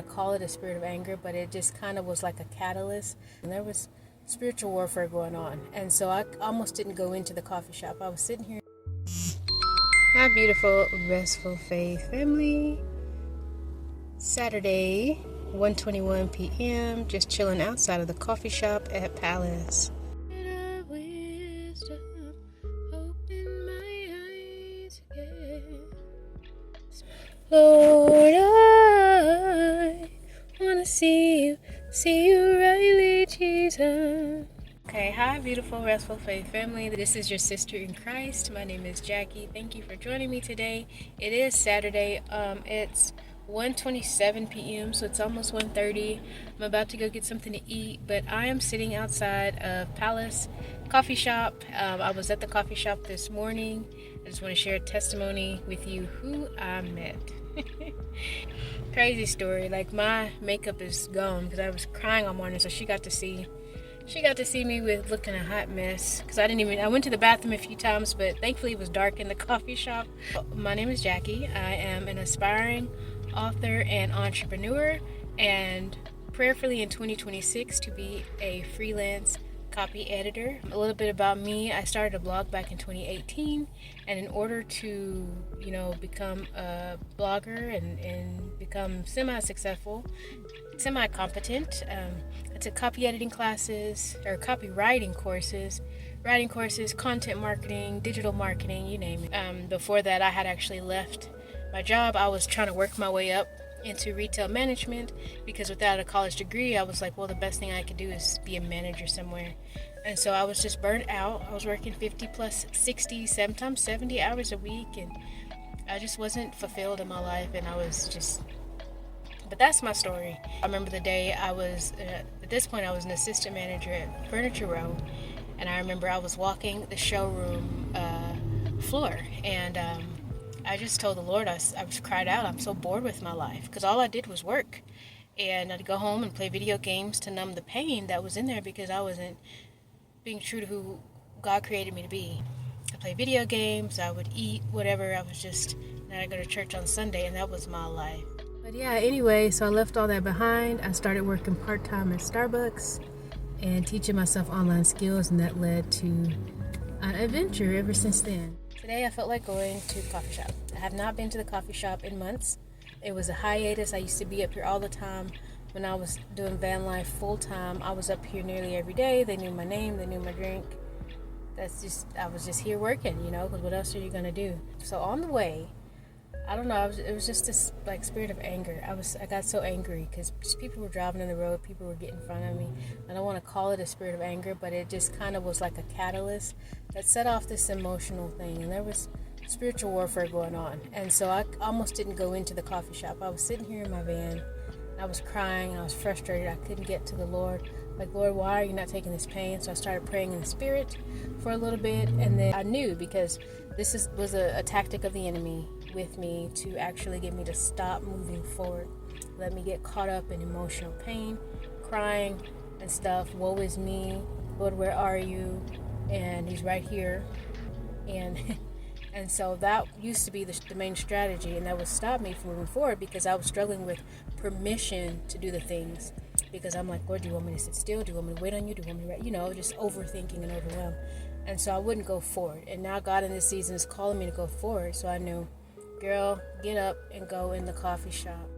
want to call it a spirit of anger, but it just kind of was like a catalyst. And there was spiritual warfare going on. And so I almost didn't go into the coffee shop. I was sitting here. Hi, beautiful, restful faith family. Saturday, 1:21 p.m. Just chilling outside of the coffee shop at Palace. Lord, I wanna see you rightly, Jesus. Okay, hi, beautiful, restful faith family. This is your sister in Christ. My name is Jackie. Thank you for joining me today. It is Saturday. It's 1:27 p.m., so it's almost 1:30. I'm about to go get something to eat, but I am sitting outside of Palace Coffee Shop. I was at the coffee shop this morning. I just want to share a testimony with you who I met. Crazy story. Like, my makeup is gone because I was crying all morning, so she got to see me with looking a hot mess because I went to the bathroom a few times, but thankfully it was dark in the coffee shop. My name is Jackie. I am an aspiring author and entrepreneur, and prayerfully in 2026 to be a freelance copy editor. A little bit about me: I started a blog back in 2018, and in order to become a blogger and become semi-successful, semi-competent, I took copy editing classes or copywriting courses, writing courses, content marketing, digital marketing, you name it. Before that, I had actually left my job. I was trying to work my way up into retail management because without a college degree, I was like, well, the best thing I could do is be a manager somewhere. And so I was just burnt out. I was working 50 plus 60, sometimes 70 hours a week, and I just wasn't fulfilled in my life, and but that's my story. I remember the day I was, at this point I was an assistant manager at Furniture Row, and I remember I was walking the showroom floor, and I just told the Lord, I was cried out, I'm so bored with my life, because all I did was work. And I'd go home and play video games to numb the pain that was in there because I wasn't being true to who God created me to be. I play video games, I would eat, whatever, and I'd go to church on Sunday, and that was my life. But yeah, anyway, so I left all that behind. I started working part-time at Starbucks and teaching myself online skills, and that led to an adventure ever since then. Today I felt like going to the coffee shop. I have not been to the coffee shop in months. It was a hiatus. I used to be up here all the time when I was doing van life full time. I was up here nearly every day. They knew my name, they knew my drink. I was just here working, because what else are you going to do? So on the way, I don't know, it was just this like spirit of anger. I got so angry because just people were driving in the road, people were getting in front of me. I don't want to call it a spirit of anger, but it just kind of was like a catalyst that set off this emotional thing, and there was spiritual warfare going on. And so I almost didn't go into the coffee shop. I was sitting here in my van, I was crying, I was frustrated. I couldn't get to the Lord. Like, Lord, why are you not taking this pain? So I started praying in the spirit for a little bit, and then I knew, because this was a tactic of the enemy with me to actually get me to stop moving forward, let me get caught up in emotional pain, crying and stuff. Woe is me, Lord, where are you? And he's right here. And so that used to be the main strategy, and that would stop me from moving forward because I was struggling with permission to do the things, because I'm like, Lord, do you want me to sit still? Do you want me to wait on you? Do you want me to, just overthinking and overwhelmed. And so I wouldn't go forward. And now God in this season is calling me to go forward. So I knew, girl, get up and go in the coffee shop.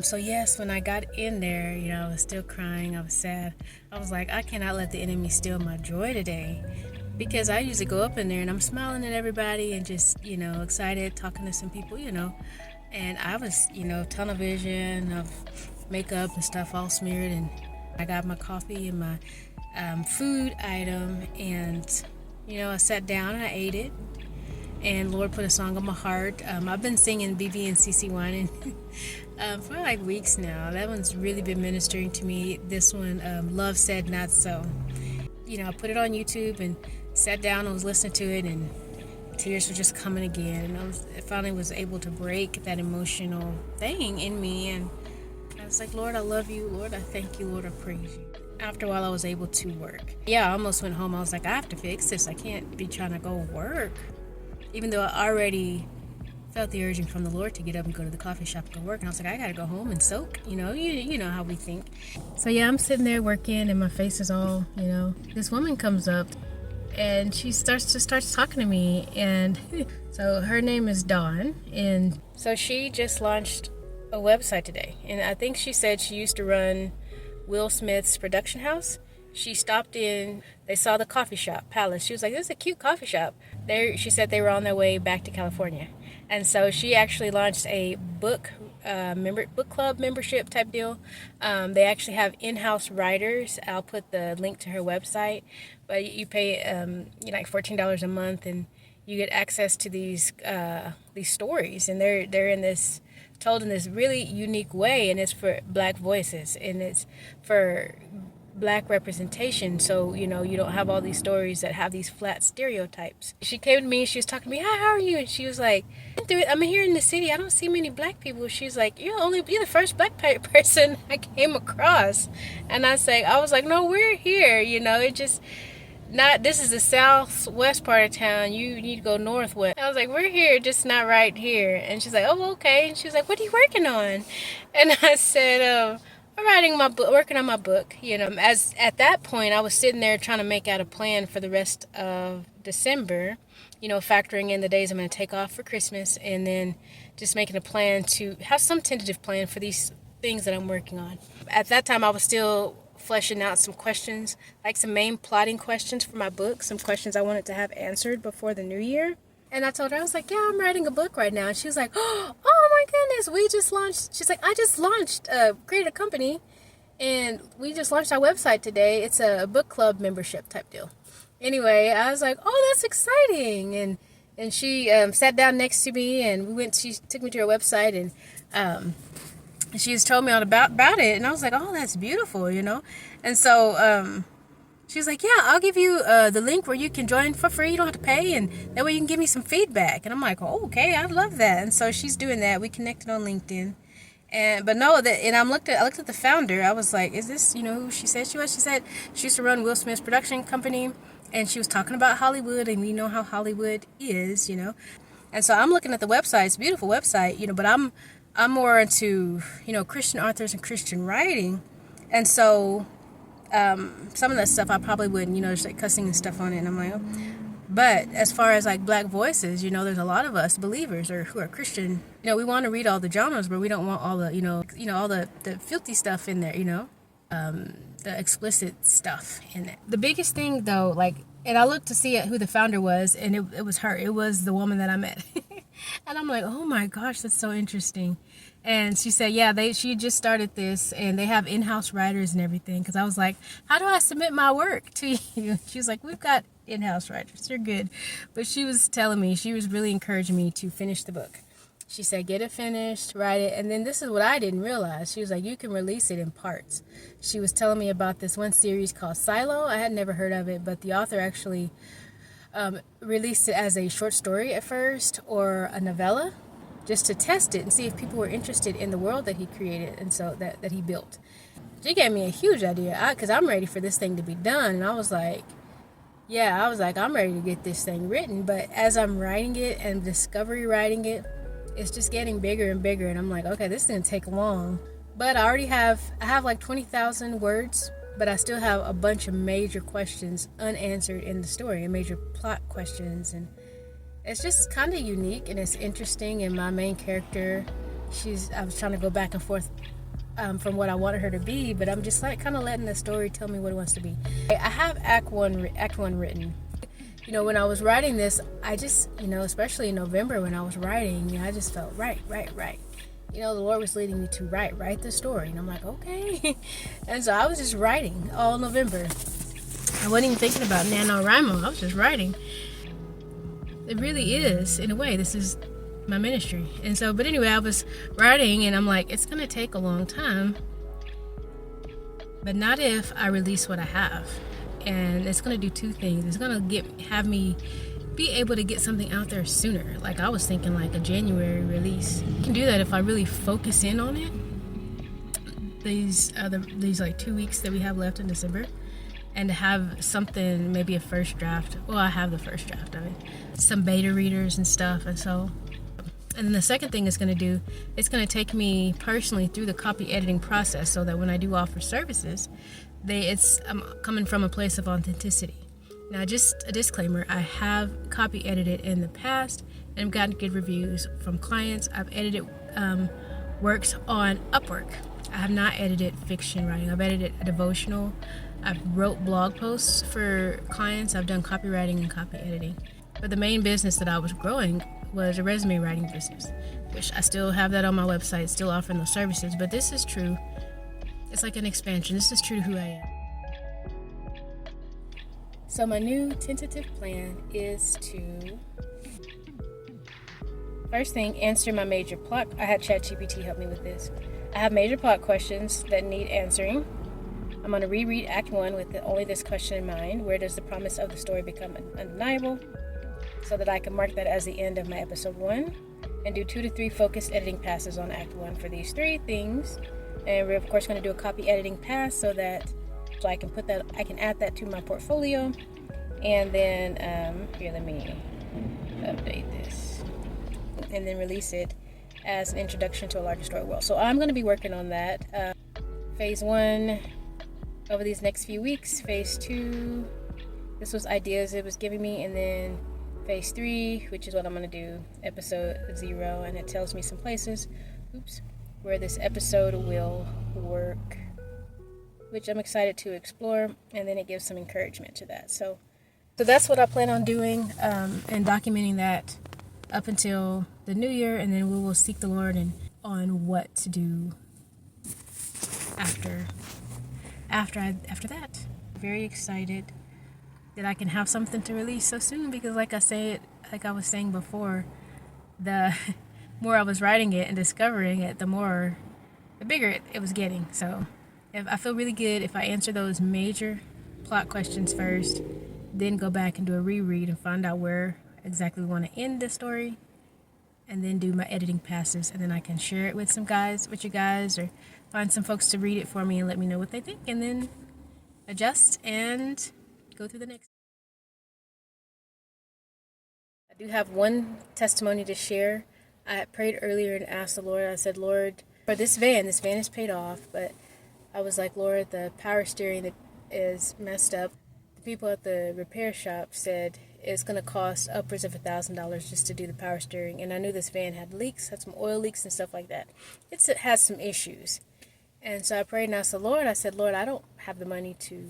So yes, when I got in there, I was still crying. I was sad. I was like, I cannot let the enemy steal my joy today, because I usually go up in there and I'm smiling at everybody and just, excited, talking to some people, and I was, tunnel vision of makeup and stuff all smeared, and I got my coffee and my food item, and, I sat down and I ate it. And Lord put a song on my heart. I've been singing BB and CC Wine for like weeks now. That one's really been ministering to me. This one, Love Said Not So. I put it on YouTube and sat down and was listening to it, and tears were just coming again. And I finally was able to break that emotional thing in me. And I was like, Lord, I love you. Lord, I thank you. Lord, I praise you. After a while, I was able to work. Yeah, I almost went home. I was like, I have to fix this. I can't be trying to go work. Even though I already felt the urging from the Lord to get up and go to the coffee shop and go work. And I was like, I gotta go home and soak. You know how we think. So yeah, I'm sitting there working and my face is all, This woman comes up and she starts talking to me. And so her name is Dawn. And so she just launched a website today. And I think she said she used to run Will Smith's production house. She stopped in, they saw the coffee shop, Palace. She was like, this is a cute coffee shop. She said they were on their way back to California. And so she actually launched a book club membership type deal. They actually have in-house writers. I'll put the link to her website. But you pay like $14 a month and you get access to these stories. And they're told in this really unique way, and it's for Black voices and it's for Black representation, so you don't have all these stories that have these flat stereotypes. She came to me, she was talking to me, hi, how are you? And she was like, I'm here in the city, I don't see many Black people. She's like, you're the first Black person I came across. And I was like, no, we're here, it just not, this is the southwest part of town, you need to go northwest. I was like, we're here, just not right here. And she's like, oh, okay. And she was like, what are you working on? And I said, I'm writing my book, working on my book. As at that point, I was sitting there trying to make out a plan for the rest of December, factoring in the days I'm going to take off for Christmas, and then just making a plan to have some tentative plan for these things that I'm working on. At that time, I was still fleshing out some questions, like some main plotting questions for my book, some questions I wanted to have answered before the new year. And I told her, I was like, yeah, I'm writing a book right now. And she was like, oh my goodness, we just launched. She's like, I just created a company, and we just launched our website today. It's a book club membership type deal. Anyway, I was like, oh, that's exciting. And she sat down next to me, and she took me to her website, and she just told me all about it. And I was like, oh, that's beautiful, And so she was like, yeah, I'll give you the link where you can join for free. You don't have to pay, and that way you can give me some feedback. And I'm like, oh, okay, I'd love that. And so she's doing that. We connected on LinkedIn. I looked at the founder. I was like, is this, who she said she was? She said she used to run Will Smith's production company, and she was talking about Hollywood, and we know how Hollywood is, And so I'm looking at the website. It's a beautiful website, but I'm more into, Christian authors and Christian writing. And so some of that stuff I probably wouldn't, just like cussing and stuff on it. And I'm like, oh. But as far as like Black voices, there's a lot of us believers or who are Christian. We want to read all the genres, but we don't want all the, all the filthy stuff in there, the explicit stuff in it. The biggest thing though, and I looked to see who the founder was, and it was her. It was the woman that I met. And I'm like, oh my gosh, that's so interesting. And she said, yeah, she just started this, and they have in-house writers and everything. Because I was like, how do I submit my work to you? She was like, we've got in-house writers. You're good. But she was telling me, she was really encouraging me to finish the book. She said, get it finished, write it. And then this is what I didn't realize. She was like, you can release it in parts. She was telling me about this one series called Silo. I had never heard of it, but the author actually released it as a short story at first, or a novella, just to test it and see if people were interested in the world that he created and so that he built. She gave me a huge idea, because I'm ready for this thing to be done. And I was like, I'm ready to get this thing written. But as I'm writing it and discovery writing it, it's just getting bigger and bigger. And I'm like, okay, this is going to take long. But I have like 20,000 words, but I still have a bunch of major questions unanswered in the story, and major plot questions. And it's just kind of unique, and it's interesting. And my main character, I was trying to go back and forth from what I wanted her to be, but I'm just like kind of letting the story tell me what it wants to be. I have Act 1 written. When I was writing this, I just, especially in November when I was writing, I just felt right. The Lord was leading me to write the story. And I'm like, okay. And so I was just writing all November. I wasn't even thinking about NaNoWriMo. I was just writing. It really is, in a way, this is my ministry. And so, but anyway, I was writing, and I'm like, it's going to take a long time. But not if I release what I have. And it's going to do two things. It's going to have me be able to get something out there sooner. Like I was thinking like a January release. I can do that if I really focus in on it. These like 2 weeks that we have left in December, and to have something, maybe a first draft. Well, I have the first draft of it. Some beta readers and stuff. And so And then the second thing it's going to do, it's going to take me personally through the copy editing process so that when I do offer services, I'm coming from a place of authenticity. Now, just a disclaimer, I have copy edited in the past and I've gotten good reviews from clients. I've edited works on Upwork. I have not edited fiction writing. I've edited a devotional. I've wrote blog posts for clients. I've done copywriting and copy editing. But the main business that I was growing was a resume writing business, which I still have that on my website, still offering those services. But this is true. It's like an expansion. This is true to who I am. So my new tentative plan is to, first thing, answer my major plot. I had ChatGPT help me with this. I have major plot questions that need answering. I'm going to reread Act 1 with only this question in mind. Where does the promise of the story become undeniable? So that I can mark that as the end of my episode 1 and do 2 to 3 focused editing passes on Act 1 for these 3 things. And we're of course going to do a copy editing pass so I can add that to my portfolio. And then here, let me update this and then release it as an introduction to a larger story world. So I'm going to be working on that. Phase 1 over these next few weeks. Phase 2, this was ideas it was giving me, and then Phase 3, which is what I'm going to do, episode 0, and it tells me some places, where this episode will work, which I'm excited to explore, and then it gives some encouragement to that. So that's what I plan on doing, and documenting that up until the new year, and then we will seek the Lord on what to do after that. Very excited that I can have something to release so soon, because like I was saying before, the more I was writing it and discovering it, the bigger it was getting. So I feel really good if I answer those major plot questions first, then go back and do a reread and find out where exactly we want to end the story, and then do my editing passes, and then I can share it with you guys, or find some folks to read it for me and let me know what they think, and then adjust and go through the next. I do have one testimony to share. I had prayed earlier and asked the Lord, I said, Lord, for this van is paid off, but I was like, Lord, the power steering is messed up. The people at the repair shop said it's going to cost upwards of $1,000 just to do the power steering, and I knew this van had some oil leaks and stuff like that. It has some issues. And so I prayed and asked the Lord, I said, Lord, I don't have the money to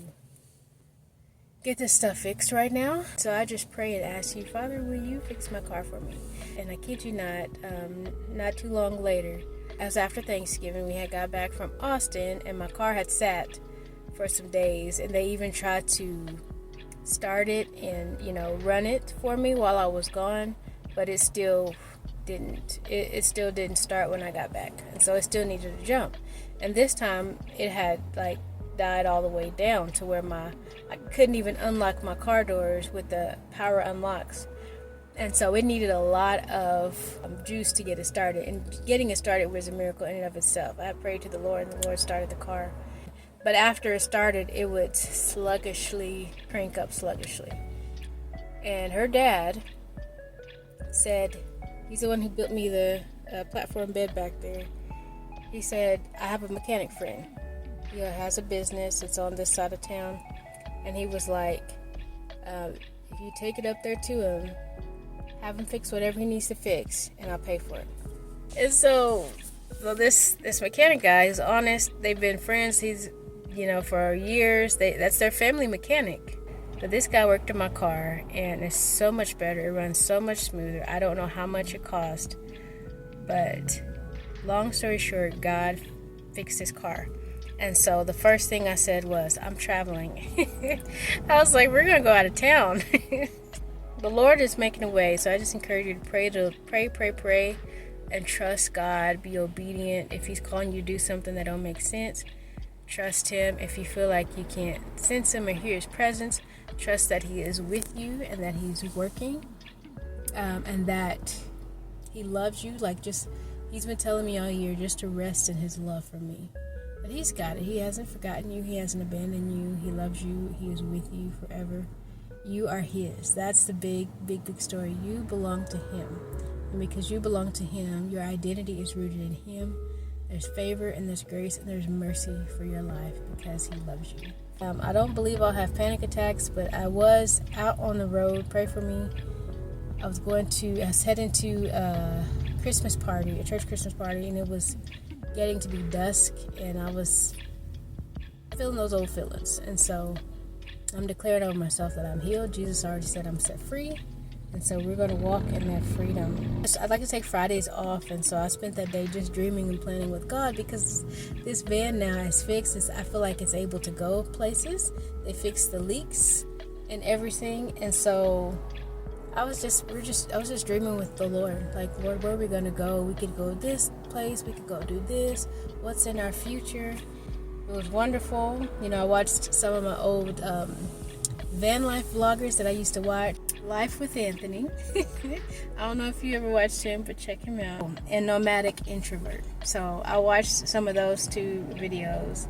get this stuff fixed right now. So I just pray and ask you, Father, will you fix my car for me? And I kid you not too long later, as after Thanksgiving, we had got back from Austin, and my car had sat for some days, and they even tried to start it and, run it for me while I was gone, but it still didn't start when I got back. And so it still needed to jump. And this time it had died all the way down to where I couldn't even unlock my car doors with the power unlocks. And so it needed a lot of juice to get it started. And getting it started was a miracle in and of itself. I prayed to the Lord, and the Lord started the car. But after it started, it would crank up sluggishly. And her dad said, he's the one who built me the platform bed back there. He said, I have a mechanic friend. He has a business. It's on this side of town. And he was like, if you take it up there to him, have him fix whatever he needs to fix, and I'll pay for it. And so this mechanic guy is honest. They've been friends. He's, for years. That's their family mechanic. But this guy worked on my car, and it's so much better. It runs so much smoother. I don't know how much it cost, but long story short, God fixed his car. And so the first thing I said was, I'm traveling. I was like, we're going to go out of town. The Lord is making a way, so I just encourage you to pray, and trust God. Be obedient. If he's calling you to do something that don't make sense, trust him. If you feel like you can't sense him or hear his presence, trust that he is with you and that he's working, and that he loves you. He's been telling me all year just to rest in his love for me. But he's got it. He hasn't forgotten you. He hasn't abandoned you. He loves you. He is with you forever. You are his. That's the big story. You belong to him. And because you belong to Him, your identity is rooted in Him. There's favor and there's grace and there's mercy for your life because He loves you. I don't believe I'll have panic attacks, but I was out on the road. Pray for me. I was heading to a Christmas party, a church Christmas party, and it was getting to be dusk, and I was feeling those old feelings. And so I'm declaring over myself that I'm healed. Jesus already said I'm set free. And so we're going to walk in that freedom. I'd like to take Fridays off, and so I spent that day just dreaming and planning with God because this van now is fixed. I feel like it's able to go places. They fixed the leaks and everything, and so I was just dreaming with the Lord. Like, Lord, where are we going to go? We could go this place. We could go do this. What's in our future? It was wonderful. You know, I watched some of my old van life vloggers that I used to watch. Life with Anthony. I don't know if you ever watched him, but check him out. And Nomadic Introvert. So I watched some of those two videos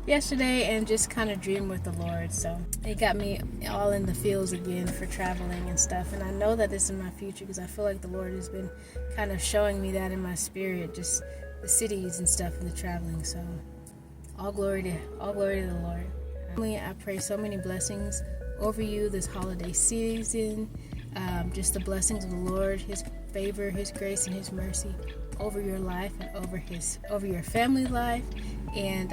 yesterday and just kind of dreamed with the Lord. So it got me all in the fields again for traveling and stuff. And I know that this is my future because I feel like the Lord has been kind of showing me that in my spirit, just the cities and stuff and the traveling. So all glory to the Lord. I pray so many blessings over you this holiday season. Just the blessings of the Lord, His favor, His grace, and His mercy over your life and over your family life. And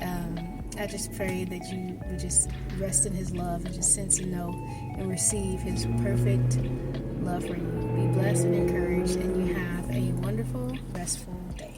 I just pray that you would just rest in His love and just sense and know and receive His perfect love for you. Be blessed and encouraged, and you have a wonderful, restful day.